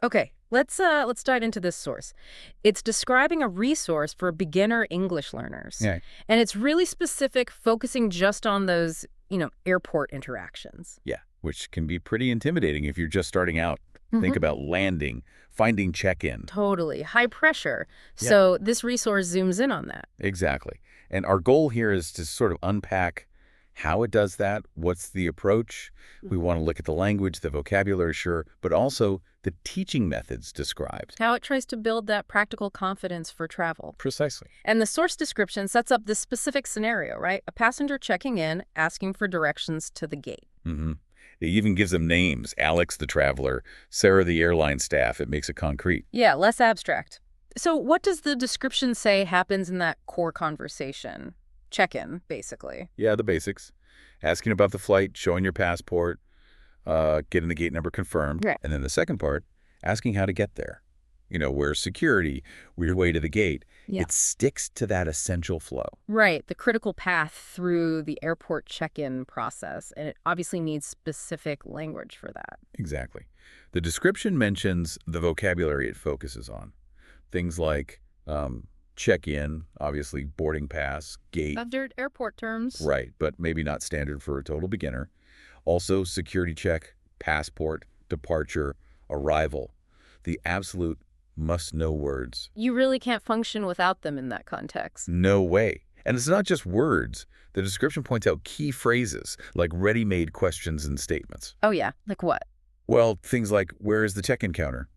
Okay, let's dive into this source. It's describing a resource for beginner English learners. Yeah. And it's really specific, focusing just on those, airport interactions. Yeah, which can be pretty intimidating if you're just starting out. Think Hmm. about landing, finding check-in. Totally. High pressure. Yeah, So this resource zooms in on that. exactly. And our goal here is to sort of unpack how it does that, what's the approach. We Mhm. want to look at the language, the vocabulary, sure, but also the teaching methods described. How it tries to build that practical confidence for travel. Precisely. And the source description sets up this specific scenario, right? A passenger checking in, asking for directions to the gate. hmm It even gives them names: Alex the traveler, Sarah the airline staff. It makes it concrete. Yeah, less abstract. So what does the description say happens in that core conversation? Check-in, basically. Yeah, the basics. Asking about the flight, showing your passport, getting the gate number confirmed. Right. And then the second part, asking how to get there. Where's security, your way to the gate. Yeah. It sticks to that essential flow. Right, the critical path through the airport check-in process, and it obviously needs specific language for that. Exactly. The description mentions the vocabulary it focuses on. Things like check-in, obviously boarding pass, gate, Standard airport terms. right, but maybe not standard for a total beginner. Also, security check, passport, departure, arrival. The absolute must-know words. You really can't function without them in that context. No way. And it's not just words. The description points out key phrases, like ready-made questions and statements. Oh yeah, like what? Well, things like, where is the check-in counter?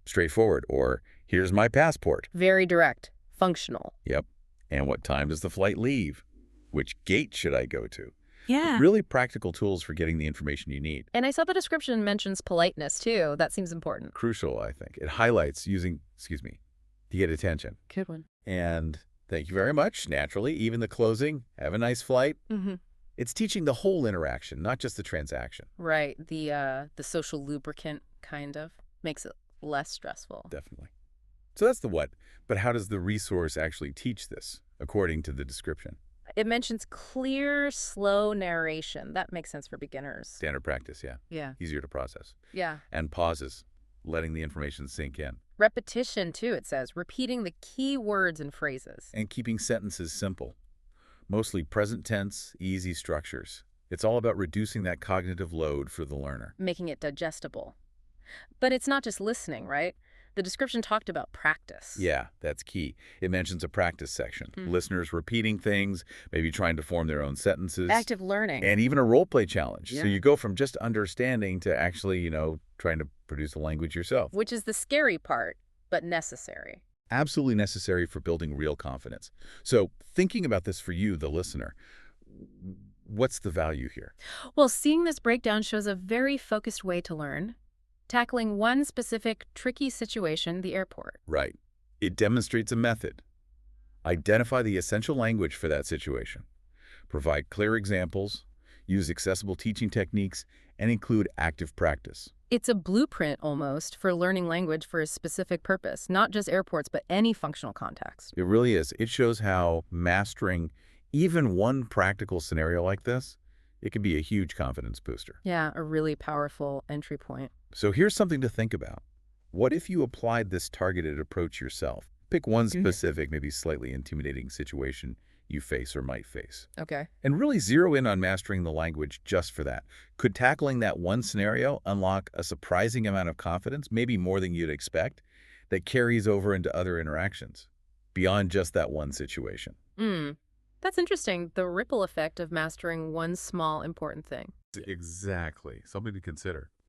Straightforward. Or, here's my passport. Very direct, functional. Yep. And what time does the flight leave? Which gate should I go to? Yeah. Really practical tools for getting the information you need. And I saw the description mentions politeness too. That seems important. Crucial, I think. It highlights using, to get attention. Good one. And thank you very much. Naturally, even the closing. Have a nice flight. Mm-hmm. It's teaching the whole interaction, not just the transaction. Right. The social lubricant kind of makes it less stressful. Definitely. So that's the what. But how does the resource actually teach this, according to the description? It mentions clear, slow narration. That makes sense for beginners. Standard practice, yeah. Yeah. Easier to process. Yeah. And pauses, letting the information sink in. Repetition too, it says, repeating the key words and phrases. And keeping sentences simple. Mostly present tense, easy structures. It's all about reducing that cognitive load for the learner. Making it digestible. But it's not just listening, right? The description talked about practice. Yeah, that's key. It mentions a practice section. Hmm. Listeners repeating things, maybe trying to form their own sentences. Active learning. And even a role play challenge. Yeah. So you go from just understanding to actually, trying to produce the language yourself. Which is the scary part, but necessary. Absolutely necessary for building real confidence. So thinking about this for you, the listener, what's the value here? Well, seeing this breakdown shows a very focused way to learn, tackling one specific tricky situation, the airport. Right. It demonstrates a method. Identify the essential language for that situation. Provide clear examples, use accessible teaching techniques, and include active practice. It's a blueprint almost for learning language for a specific purpose, not just airports, but any functional context. It really is. It shows how mastering even one practical scenario like this, it can be a huge confidence booster. Yeah, a really powerful entry point. So here's something to think about. What if you applied this targeted approach yourself? Pick one specific, maybe slightly intimidating situation you face or might face. Okay. And really zero in on mastering the language just for that. Could tackling that one scenario unlock a surprising amount of confidence, maybe more than you'd expect, that carries over into other interactions, beyond just that one situation? That's interesting, the ripple effect of mastering one small important thing. Exactly. Something to consider.